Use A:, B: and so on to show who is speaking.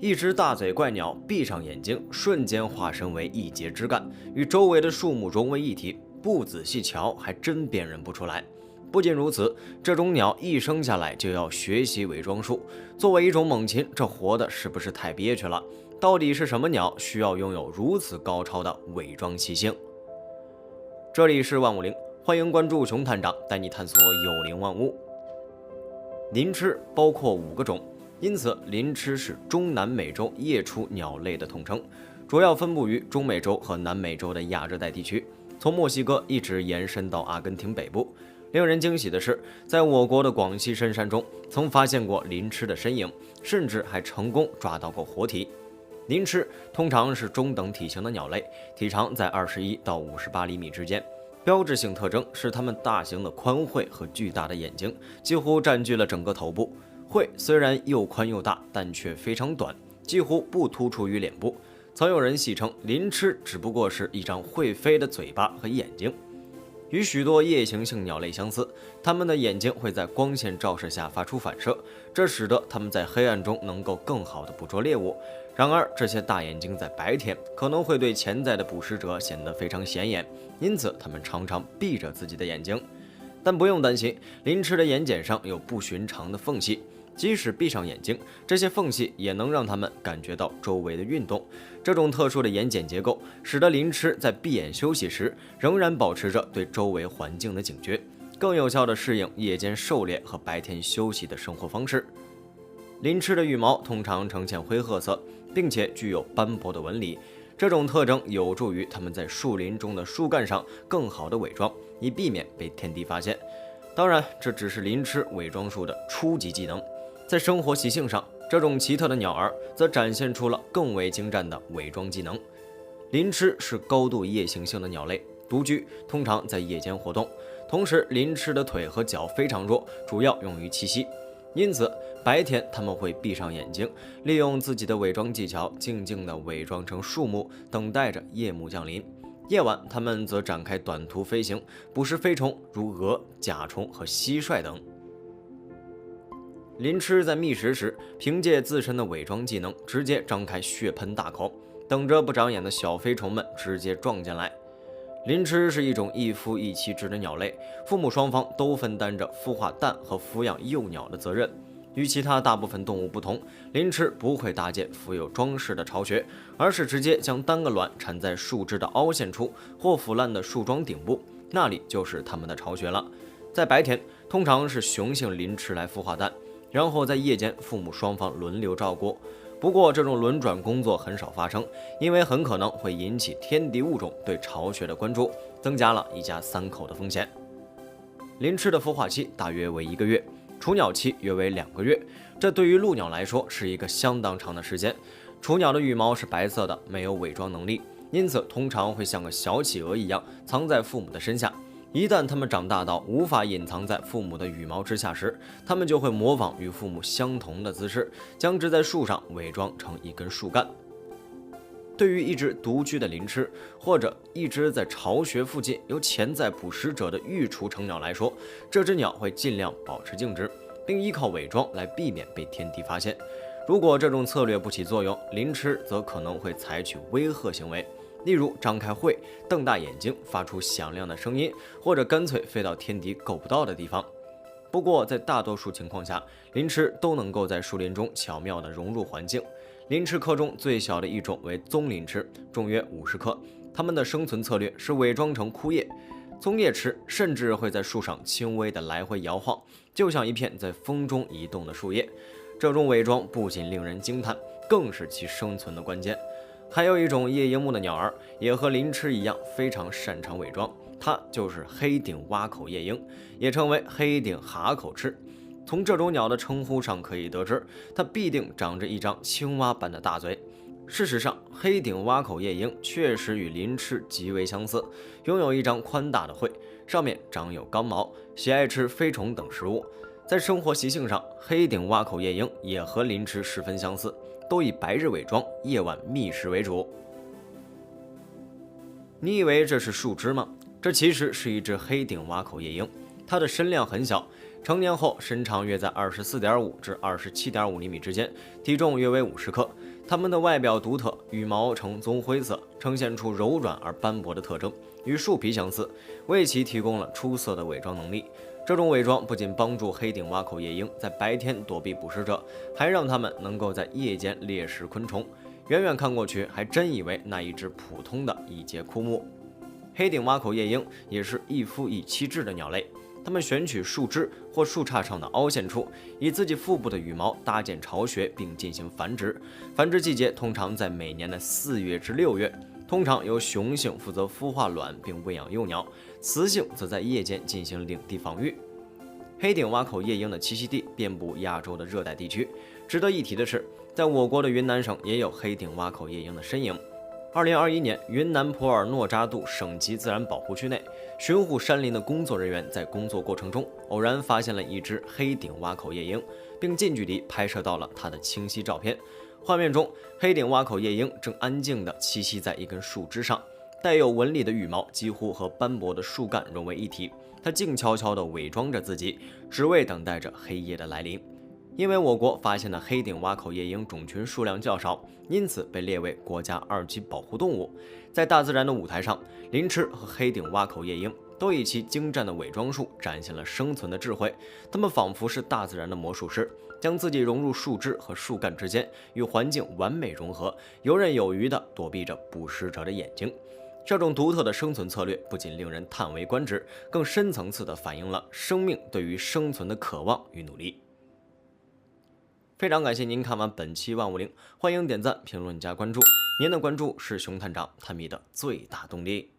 A: 一只大嘴怪鸟闭上眼睛，瞬间化身为一截枝干，与周围的树木融为一体。不仔细瞧，还真辨认不出来。不仅如此，这种鸟一生下来就要学习伪装术。作为一种猛禽，这活的是不是太憋屈了？到底是什么鸟需要拥有如此高超的伪装习性？这里是万物灵，欢迎关注熊探长，带你探索有灵万物。鳞翅包括5个种，因此鳞翅是中南美洲叶雏鸟类的统称，主要分布于中美洲和南美洲的亚热带地区，从墨西哥一直延伸到阿根廷北部。令人惊喜的是，在我国的广西深山中，曾发现过鳞翅的身影，甚至还成功抓到过活体。鳞翅通常是中等体型的鸟类，体长在21到58厘米之间。标志性特征是它们大型的宽喙和巨大的眼睛，几乎占据了整个头部。喙虽然又宽又大，但却非常短，几乎不突出于脸部。曾有人戏称，鳞翅只不过是一张会飞的嘴巴和眼睛。与许多夜行性鸟类相似，它们的眼睛会在光线照射下发出反射，这使得它们在黑暗中能够更好地捕捉猎物。然而，这些大眼睛在白天可能会对潜在的捕食者显得非常显眼，因此它们常常闭着自己的眼睛。但不用担心，鳞翅的眼睑上有不寻常的缝隙，即使闭上眼睛，这些缝隙也能让它们感觉到周围的运动。这种特殊的眼睑结构，使得鳞翅在闭眼休息时，仍然保持着对周围环境的警觉，更有效地适应夜间狩猎和白天休息的生活方式。鳞翅的羽毛通常呈现灰褐色，并且具有斑驳的纹理，这种特征有助于它们在树林中的树干上更好地伪装，以避免被天敌发现。当然，这只是鳞翅伪装术的初级技能，在生活习性上，这种奇特的鸟儿则展现出了更为精湛的伪装技能。鳞翅是高度夜行性的鸟类，独居，通常在夜间活动。同时，鳞翅的腿和脚非常弱，主要用于栖息。因此，白天它们会闭上眼睛，利用自己的伪装技巧，静静地伪装成树木，等待着夜幕降临。夜晚，它们则展开短途飞行，捕食飞虫，如蛾、甲虫和蟋蟀等。鳞翅在觅食时，凭借自身的伪装技能，直接张开血盆大口，等着不长眼的小飞虫们直接撞进来。鳞翅是一种一夫一妻制的鸟类，父母双方都分担着孵化蛋和抚养幼鸟的责任。与其他大部分动物不同，鳞翅不会搭建富有装饰的巢穴，而是直接将单个卵产在树枝的凹陷处或腐烂的树桩顶部，那里就是它们的巢穴了。在白天，通常是雄性鳞翅来孵化蛋，然后在夜间父母双方轮流照顾。不过，这种轮转工作很少发生，因为很可能会引起天敌物种对巢穴的关注，增加了一家3口的风险。鳞翅的孵化期大约为1个月，雏鸟期约为2个月，这对于鹭鸟来说是一个相当长的时间。雏鸟的羽毛是白色的，没有伪装能力，因此通常会像个小企鹅一样藏在父母的身下。一旦它们长大到无法隐藏在父母的羽毛之下时，它们就会模仿与父母相同的姿势，僵直在树上，伪装成一根树干。对于一只独居的鳞翅，或者一只在巢穴附近有潜在捕食者的育雏成鸟来说，这只鸟会尽量保持静止，并依靠伪装来避免被天敌发现。如果这种策略不起作用，鳞翅则可能会采取威吓行为，例如张开喙、瞪大眼睛、发出响亮的声音，或者干脆飞到天敌够不到的地方。不过，在大多数情况下，鳞翅都能够在树林中巧妙地融入环境。鳞翅科中最小的一种为棕鳞翅，重约50克。它们的生存策略是伪装成枯叶。棕叶翅甚至会在树上轻微地来回摇晃，就像一片在风中移动的树叶。这种伪装不仅令人惊叹，更是其生存的关键。还有一种夜莺目的鸟儿，也和鳞翅一样非常擅长伪装，它就是黑顶蛙口夜莺，也称为黑顶蛤口翅。从这种鸟的称呼上可以得知，它必定长着一张青蛙般的大嘴。事实上，黑顶蛙口夜莺确实与鳞翅极为相似，拥有一张宽大的喙，上面长有刚毛，喜爱吃飞虫等食物。在生活习性上，黑顶蛙口夜莺也和鳞翅十分相似，都以白日伪装、夜晚觅食为主。你以为这是树枝吗？这其实是一只黑顶蛙口夜莺，它的身量很小，成年后身长约在24.5至27.5厘米之间，体重约为50克。它们的外表独特，羽毛呈棕灰色，呈现出柔软而斑驳的特征，与树皮相似，为其提供了出色的伪装能力。这种伪装不仅帮助黑顶蛙口夜鹰在白天躲避捕食者，还让它们能够在夜间猎食昆虫。远远看过去，还真以为那一只普通的一节枯木。黑顶蛙口夜鹰也是一夫一妻制的鸟类。它们选取树枝或树杈上的凹陷处，以自己腹部的羽毛搭建巢穴，并进行繁殖。繁殖季节通常在每年的4月至6月，通常由雄性负责孵化卵并喂养幼鸟，雌性则在夜间进行领地防御。黑顶蛙口夜鹰的栖息地遍布亚洲的热带地区。值得一提的是，在我国的云南省也有黑顶蛙口夜鹰的身影。2021年，云南普洱诺扎杜省级自然保护区内，巡护山林的工作人员在工作过程中偶然发现了一只黑顶蛙口夜鹰，并近距离拍摄到了它的清晰照片。画面中，黑顶蛙口夜鹰正安静地栖息在一根树枝上，带有纹理的羽毛几乎和斑驳的树干融为一体。它静悄悄地伪装着自己，只为等待着黑夜的来临。因为我国发现的黑顶蛙口夜鹰种群数量较少，因此被列为国家2级保护动物。在大自然的舞台上，林鸱和黑顶蛙口夜鹰都以其精湛的伪装术展现了生存的智慧。它们仿佛是大自然的魔术师，将自己融入树枝和树干之间，与环境完美融合，游刃有余地躲避着捕食者的眼睛。这种独特的生存策略不仅令人叹为观止，更深层次地反映了生命对于生存的渴望与努力。非常感谢您看完本期万物灵，欢迎点赞、评论、加关注，您的关注是熊探长探秘的最大动力。